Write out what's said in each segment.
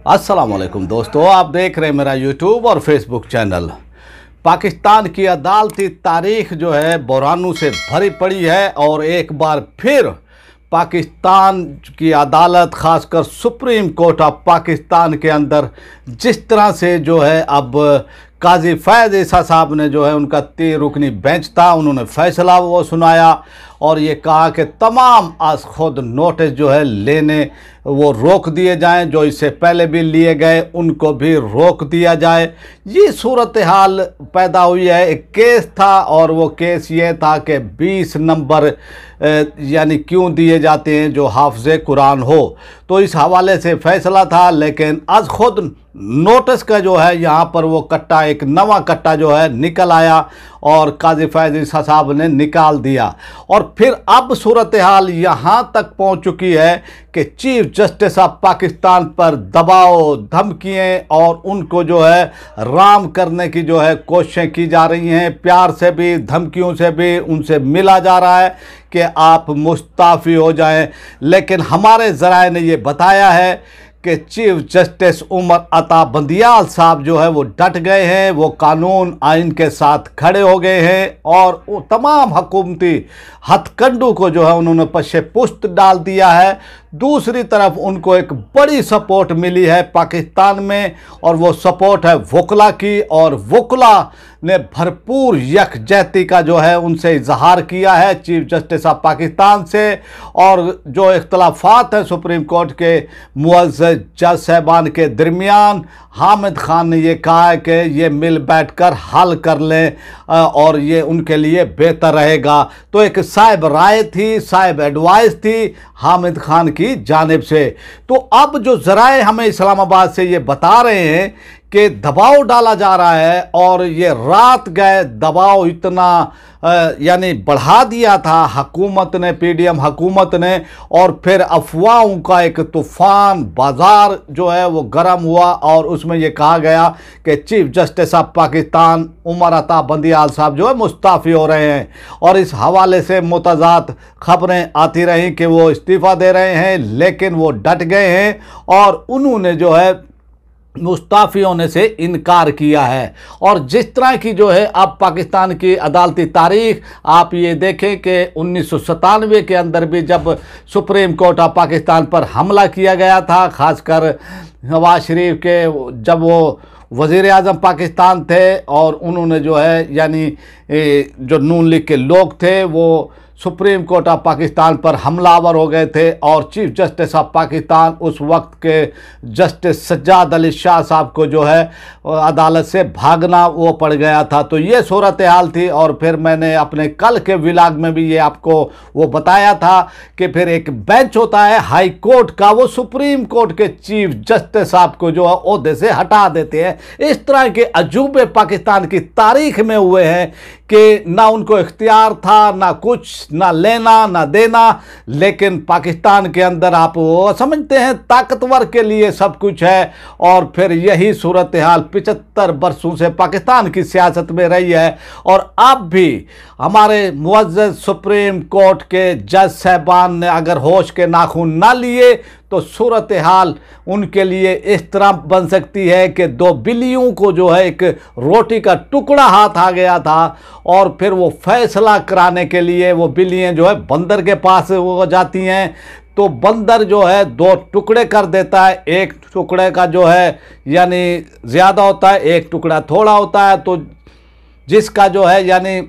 अस्सलाम वालेकुम दोस्तों, आप देख रहे हैं मेरा यूट्यूब और फेसबुक चैनल। पाकिस्तान की अदालती तारीख जो है बुरानों से भरी पड़ी है और एक बार फिर पाकिस्तान की अदालत ख़ासकर सुप्रीम कोर्ट ऑफ पाकिस्तान के अंदर जिस तरह से जो है अब काजी फैज़ ईसा साहब ने जो है उनका 3 रुकनी बेंच था, उन्होंने फ़ैसला वो सुनाया और ये कहा कि तमाम आज खुद नोटिस जो है लेने वो रोक दिए जाएं, जो इससे पहले भी लिए गए उनको भी रोक दिया जाए। ये सूरत हाल पैदा हुई है। एक केस था और वो केस ये था कि 20 नंबर यानी क्यों दिए जाते हैं जो हाफ़िज़ कुरान हो, तो इस हवाले से फ़ैसला था। लेकिन आज खुद नोटिस का जो है यहाँ पर वो कट्टा, एक नवा कट्टा जो है निकल आया और काजी फैज़ ईसा साहब ने निकाल दिया। और फिर अब सूरत हाल यहाँ तक पहुँच चुकी है कि चीफ जस्टिस ऑफ पाकिस्तान पर दबाव, धमकियाँ और उनको जो है राम करने की जो है कोशिशें की जा रही हैं। प्यार से भी, धमकियों से भी उनसे मिला जा रहा है कि आप मुस्ताफ़ी हो जाएं। लेकिन हमारे ज़राए ने ये बताया है कि चीफ जस्टिस उमर अता बंदियाल साहब जो है वो डट गए हैं, वो कानून आइन के साथ खड़े हो गए हैं और वो तमाम हुकूमती हथकंडों को जो है उन्होंने पश्चे पुश्त डाल दिया है। दूसरी तरफ उनको एक बड़ी सपोर्ट मिली है पाकिस्तान में और वो सपोर्ट है वकला की, और वकला ने भरपूर यकजहती का जो है उनसे इजहार किया है चीफ जस्टिस ऑफ पाकिस्तान से। और जो इख्तलाफात हैं सुप्रीम कोर्ट के मुअज़्ज़ज़ जज साहबान के दरमियान, हामिद खान ने ये कहा है कि ये मिल बैठकर हल कर लें और ये उनके लिए बेहतर रहेगा। तो एक साहिब राय थी, साहिब एडवाइस थी हामिद खान की जानिब से। तो अब जो ज़राए हमें इस्लामाबाद से ये बता रहे हैं कि दबाव डाला जा रहा है और ये रात गए दबाव इतना यानी बढ़ा दिया था हुकूमत ने, पीडीएम हुकूमत ने, और फिर अफवाहों का एक तूफ़ान, बाज़ार जो है वो गर्म हुआ और उसमें ये कहा गया कि chief justice of Pakistan Umar Ata Bandial साहब जो है मुस्ताफ़ी हो रहे हैं। और इस हवाले से मुतज़ाद ख़बरें आती रहीं कि वो इस्तीफ़ा दे रहे हैं, लेकिन वो डट गए हैं और उन्होंने जो है मुस्ताफ़ी होने से इनकार किया है। और जिस तरह की जो है अब पाकिस्तान की अदालती तारीख आप ये देखें कि 1997 के अंदर भी जब सुप्रीम कोर्ट ऑफ पाकिस्तान पर हमला किया गया था, ख़ासकर नवाज शरीफ के जब वो वज़ीर आज़म पाकिस्तान थे और उन्होंने जो है यानी जो नून लीग के लोग थे वो सुप्रीम कोर्ट ऑफ पाकिस्तान पर हमलावर हो गए थे और चीफ जस्टिस ऑफ पाकिस्तान उस वक्त के जस्टिस सज्जाद अली शाह साहब को जो है अदालत से भागना वो पड़ गया था। तो ये सूरत हाल थी। और फिर मैंने अपने कल के व्लॉग में भी ये आपको वो बताया था कि फिर एक बेंच होता है हाई कोर्ट का, वो सुप्रीम कोर्ट के चीफ जस्टिस साहब को जो है ओहदे से हटा देते हैं। इस तरह के अजूबे पाकिस्तान की तारीख में हुए हैं कि ना उनको इख्तियार था, ना कुछ, ना लेना ना देना। लेकिन पाकिस्तान के अंदर आप वो समझते हैं ताकतवर के लिए सब कुछ है। और फिर यही सूरत हाल 75 बरसों से पाकिस्तान की सियासत में रही है। और अब भी हमारे मुअज़्ज़ज़ सुप्रीम कोर्ट के जज साहबान ने अगर होश के नाखून ना लिए तो सूरत हाल उनके लिए इस तरह बन सकती है कि 2 बिल्लियों को जो है एक रोटी का टुकड़ा हाथ आ गया था और फिर वो फैसला कराने के लिए वो बिल्लियाँ जो है बंदर के पास वो जाती हैं। तो बंदर जो है 2 टुकड़े कर देता है, एक टुकड़े का जो है यानी ज़्यादा होता है, एक टुकड़ा थोड़ा होता है। तो जिसका जो है यानी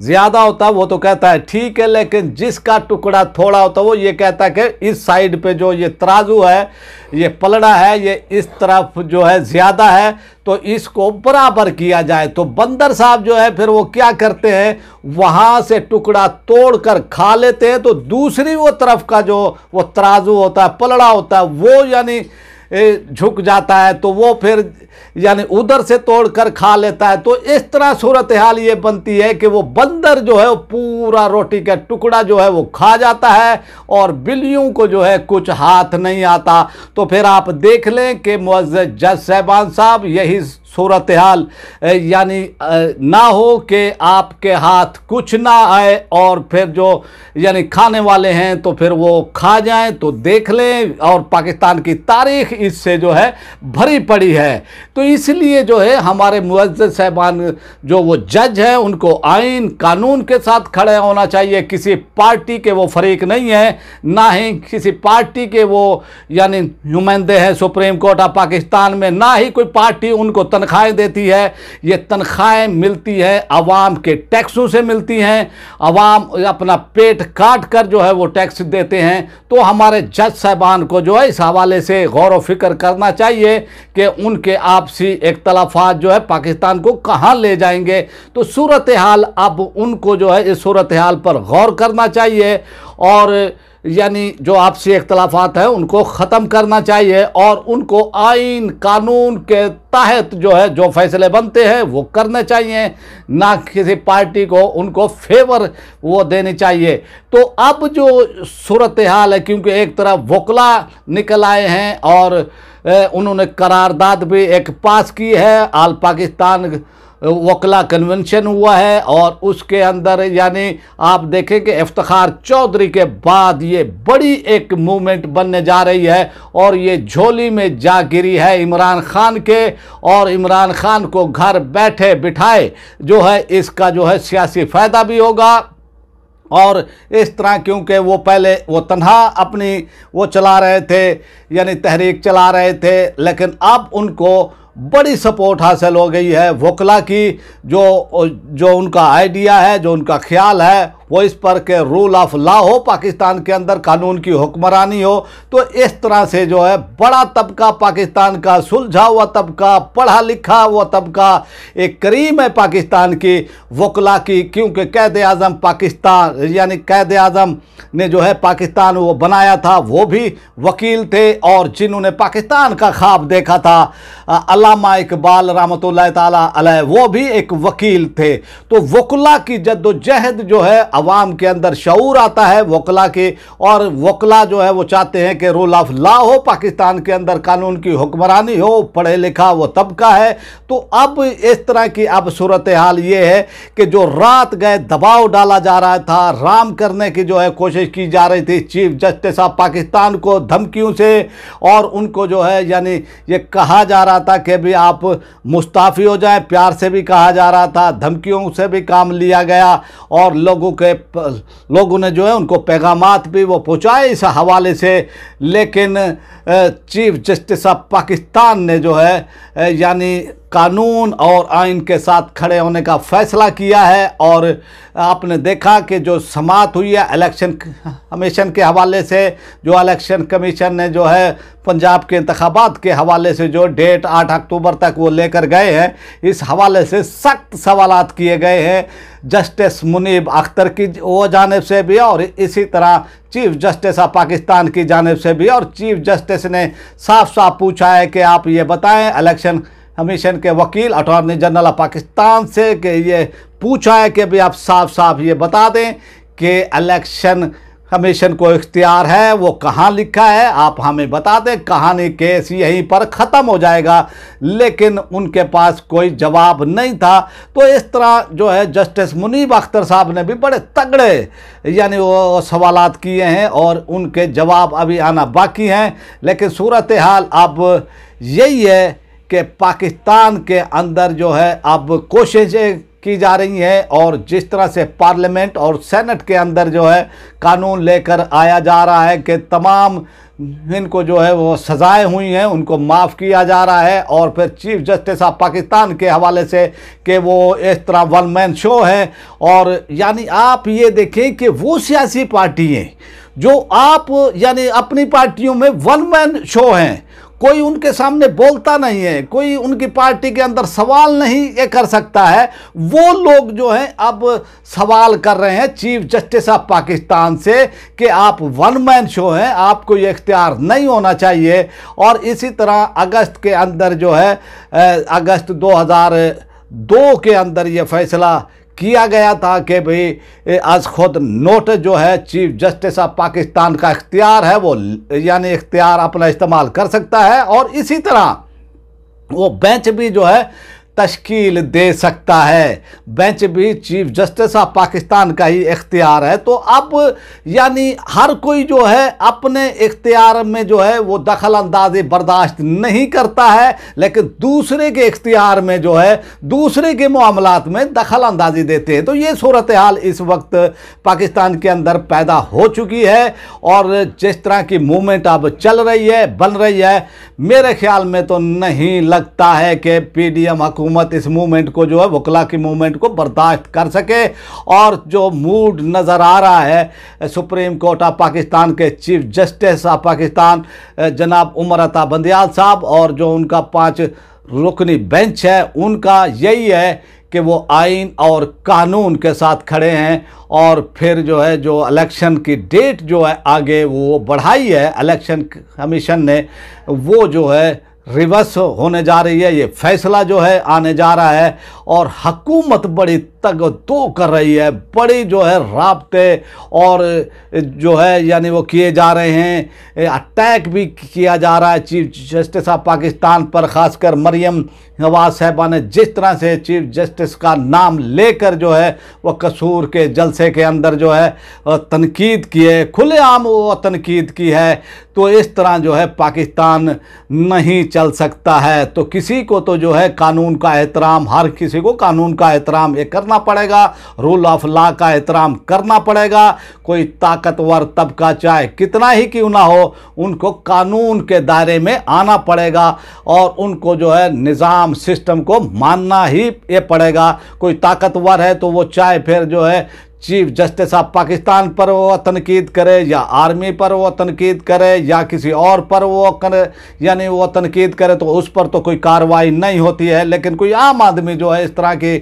ज़्यादा होता है वो तो कहता है ठीक है, लेकिन जिसका टुकड़ा थोड़ा होता है वो ये कहता है कि इस साइड पे जो ये तराजू है, ये पलड़ा है, ये इस तरफ जो है ज़्यादा है, तो इसको बराबर किया जाए। तो बंदर साहब जो है फिर वो क्या करते हैं, वहाँ से टुकड़ा तोड़ कर खा लेते हैं। तो दूसरी वो तरफ का जो वो तराजू होता है, पलड़ा होता है, वो यानी झुक जाता है, तो वो फिर यानी उधर से तोड़कर खा लेता है। तो इस तरह सूरत हाल ये बनती है कि वो बंदर जो है वो पूरा रोटी का टुकड़ा जो है वो खा जाता है और बिल्लियों को जो है कुछ हाथ नहीं आता। तो फिर आप देख लें कि मुअज़्ज़ज़ जज साहबान साहब यही सूरत हाल यानी ना हो कि आपके हाथ कुछ ना आए और फिर जो यानी खाने वाले हैं तो फिर वो खा जाएं, तो देख लें। और पाकिस्तान की तारीख इससे जो है भरी पड़ी है। तो इसलिए जो है हमारे मुअज़्ज़िज़ साहबान जो वो जज हैं उनको आइन कानून के साथ खड़े होना चाहिए। किसी पार्टी के वो फरीक नहीं है, ना ही किसी पार्टी के वो यानी नुमाइंदे हैं सुप्रीम कोर्ट ऑफ पाकिस्तान में, ना ही कोई पार्टी उनको तनख्वाहें देती है। ये तनख्वाहें मिलती है अवाम के टैक्सों से मिलती हैं। अवाम अपना पेट काट कर जो है वो टैक्स देते हैं। तो हमारे जज साहबान को जो है इस हवाले से गौर व फिक्र करना चाहिए कि उनके आपसी इख्तलाफात जो है पाकिस्तान को कहाँ ले जाएंगे। तो सूरत हाल अब उनको जो है इस सूरत हाल पर गौर करना चाहिए और यानी जो आपसी इख्तलाफात हैं उनको ख़त्म करना चाहिए और उनको आइन कानून के तहत जो है जो फैसले बनते हैं वो करने चाहिए, ना किसी पार्टी को उनको फेवर वो देनी चाहिए। तो अब जो सूरत हाल है, क्योंकि एक तरफ वकला निकल आए हैं और उन्होंने करारदाद भी एक पास की है, आल पाकिस्तान वकला कन्वेंशन हुआ है और उसके अंदर यानी आप देखें कि इफ्तिखार चौधरी के बाद ये बड़ी एक मूवमेंट बनने जा रही है और ये झोली में जा गिरी है इमरान खान के। और इमरान खान को घर बैठे बिठाए जो है इसका जो है सियासी फ़ायदा भी होगा। और इस तरह क्योंकि वो पहले वो तन्हा अपनी वो चला रहे थे यानी तहरीक चला रहे थे, लेकिन अब उनको बड़ी सपोर्ट हासिल हो गई है वकला की। जो उनका आइडिया है, जो उनका ख्याल है वो इस पर के रूल ऑफ लॉ हो, पाकिस्तान के अंदर कानून की हुक्मरानी हो। तो इस तरह से जो है बड़ा तबका पाकिस्तान का, सुलझा हुआ तबका, पढ़ा लिखा हुआ तबका, एक करीम है पाकिस्तान की वकला की। क्योंकि कैद आज़म पाकिस्तान यानी कैद आज़म ने जो है पाकिस्तान वो बनाया था वो भी वकील थे और जिन्होंने पाकिस्तान का ख्वाब देखा था अल्लामा इकबाल रहमतुल्लाह ताला अलैह वो भी एक वकील थे। तो वकला की जद्दोजहद जो है अवाम के अंदर शऊर आता है वकला के, और वकला जो है वो चाहते हैं कि रूल ऑफ लॉ हो, पाकिस्तान के अंदर कानून की हुक्मरानी हो, पढ़े लिखा वो तबका है। तो अब इस तरह की अब सूरत हाल ये है कि जो रात गए दबाव डाला जा रहा था, राम करने की जो है कोशिश की जा रही थी चीफ जस्टिस ऑफ पाकिस्तान को धमकियों से, और उनको जो है यानी ये कहा जा रहा था कि भी आप मुस्ताफ़ी हो जाएं, प्यार से भी कहा जा रहा था, धमकियों से भी काम लिया गया और लोगों ने जो है उनको पैगामात भी वो पहुँचाए इस हवाले से। लेकिन चीफ जस्टिस ऑफ पाकिस्तान ने जो है यानी कानून और आइन के साथ खड़े होने का फ़ैसला किया है। और आपने देखा कि जो समाअत हुई है इलेक्शन कमीशन के हवाले से, जो इलेक्शन कमीशन ने जो है पंजाब के इंतखाबात के हवाले से जो डेट 8 अक्टूबर तक वो लेकर गए हैं, इस हवाले से सख्त सवालात किए गए हैं जस्टिस मुनीब अख्तर की वो जानिब से भी और इसी तरह चीफ जस्टिस ऑफ पाकिस्तान की जानिब से भी। और चीफ जस्टिस ने साफ साफ पूछा है कि आप ये बताएं, इलेक्शन कमीशन के वकील अटॉर्नी जनरल ऑफ पाकिस्तान से कि ये पूछा है कि भी आप साफ साफ ये बता दें कि इलेक्शन कमीशन को इख्तियार है, वो कहाँ लिखा है, आप हमें बता दें, कहानी केस यहीं पर ख़त्म हो जाएगा। लेकिन उनके पास कोई जवाब नहीं था। तो इस तरह जो है जस्टिस मुनीब अख्तर साहब ने भी बड़े तगड़े यानी वो सवालात किए हैं और उनके जवाब अभी आना बाकी हैं। लेकिन सूरत हाल अब यही है कि पाकिस्तान के अंदर जो है अब कोशिशें की जा रही है और जिस तरह से पार्लियामेंट और सेनेट के अंदर जो है कानून लेकर आया जा रहा है कि तमाम इनको जो है वो सज़ाएं हुई हैं उनको माफ़ किया जा रहा है। और फिर चीफ जस्टिस ऑफ पाकिस्तान के हवाले से कि वो इस तरह वन मैन शो है। और यानी आप ये देखें कि वो सियासी पार्टी हैं जो आप यानी अपनी पार्टियों में वन मैन शो हैं, कोई उनके सामने बोलता नहीं है, कोई उनकी पार्टी के अंदर सवाल नहीं ये कर सकता है। वो लोग जो हैं अब सवाल कर रहे हैं चीफ जस्टिस ऑफ पाकिस्तान से कि आप वन मैन शो हैं, आपको ये इख्तियार नहीं होना चाहिए। और इसी तरह अगस्त के अंदर जो है अगस्त 2002 के अंदर ये फैसला किया गया था कि भाई आज खुद नोट जो है चीफ जस्टिस ऑफ पाकिस्तान का इख्तियार है, वो यानी इख्तियार अपना इस्तेमाल कर सकता है। और इसी तरह वो बेंच भी जो है तश्कील दे सकता है। बेंच भी चीफ जस्टिस ऑफ पाकिस्तान का ही इख्तियार है। तो अब यानी हर कोई जो है अपने इख्तियार में जो है वो दखल अंदाजी बर्दाश्त नहीं करता है, लेकिन दूसरे के इख्तियार में जो है दूसरे के मामलात में दखल अंदाजी देते हैं। तो ये सूरत हाल इस वक्त पाकिस्तान के अंदर पैदा हो चुकी है और जिस तरह की मूवमेंट अब चल रही है, बन रही है, मेरे ख्याल में तो नहीं लगता है कि पीडीएम हुकूमत इस मूवमेंट को जो है वकला की मूवमेंट को बर्दाश्त कर सके। और जो मूड नज़र आ रहा है सुप्रीम कोर्ट ऑफ पाकिस्तान के चीफ जस्टिस ऑफ पाकिस्तान जनाब उमर अता बंदियाल साहब और जो उनका 5 रुकनी बेंच है, उनका यही है कि वो आइन और कानून के साथ खड़े हैं। और फिर जो है जो इलेक्शन की डेट जो है आगे वो बढ़ाई है इलेक्शन कमीशन ने, वो जो है रिवर्स होने जा रही है। ये फैसला जो है आने जा रहा है और हुकूमत बड़ी तगदो कर रही है, बड़ी जो है राब्ते और जो है यानी वो किए जा रहे हैं, अटैक भी किया जा रहा है चीफ जस्टिस ऑफ पाकिस्तान पर। ख़ासकर मरियम नवाज साहिबा ने जिस तरह से चीफ जस्टिस का नाम लेकर जो है वो कसूर के जलसे के अंदर जो है तनकीद की है, खुलेआम वो तनकीद की है, तो इस तरह जो है पाकिस्तान नहीं चल सकता है। तो किसी को तो जो है कानून का एहतराम, हर किसी को कानून का एहतराम ये करना पड़ेगा, रूल ऑफ लॉ का एहतराम करना पड़ेगा। कोई ताकतवर तबका चाहे कितना ही क्यों ना हो, उनको कानून के दायरे में आना पड़ेगा और उनको जो है निज़ाम सिस्टम को मानना ही ये पड़ेगा। कोई ताकतवर है तो वो चाहे फिर जो है चीफ जस्टिस ऑफ पाकिस्तान पर वो तनकीद करे या आर्मी पर वो तनकीद करे या किसी और पर वो करे, यानी वो तनकीद करे, तो उस पर तो कोई कार्रवाई नहीं होती है। लेकिन कोई आम आदमी जो है इस तरह की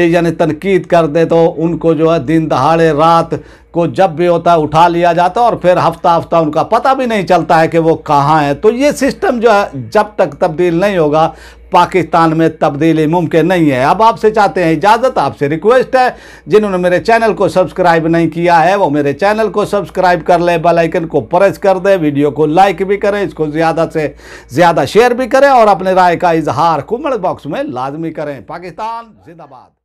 यानी तनकीद कर दे तो उनको जो है दिन दहाड़े रात को जब भी होता है उठा लिया जाता है और फिर हफ्ता हफ्ता उनका पता भी नहीं चलता है कि वो कहाँ है। तो ये सिस्टम जो है जब तक तब्दील नहीं होगा पाकिस्तान में तब्दीली मुमकिन नहीं है। अब आपसे चाहते हैं इजाज़त, आपसे रिक्वेस्ट है जिन्होंने मेरे चैनल को सब्सक्राइब नहीं किया है वो मेरे चैनल को सब्सक्राइब कर ले, बेल आइकन को प्रेस कर दे, वीडियो को लाइक भी करें, इसको ज़्यादा से ज़्यादा शेयर भी करें और अपने राय का इजहार कमेंट बॉक्स में लाजमी करें। पाकिस्तान जिंदाबाद।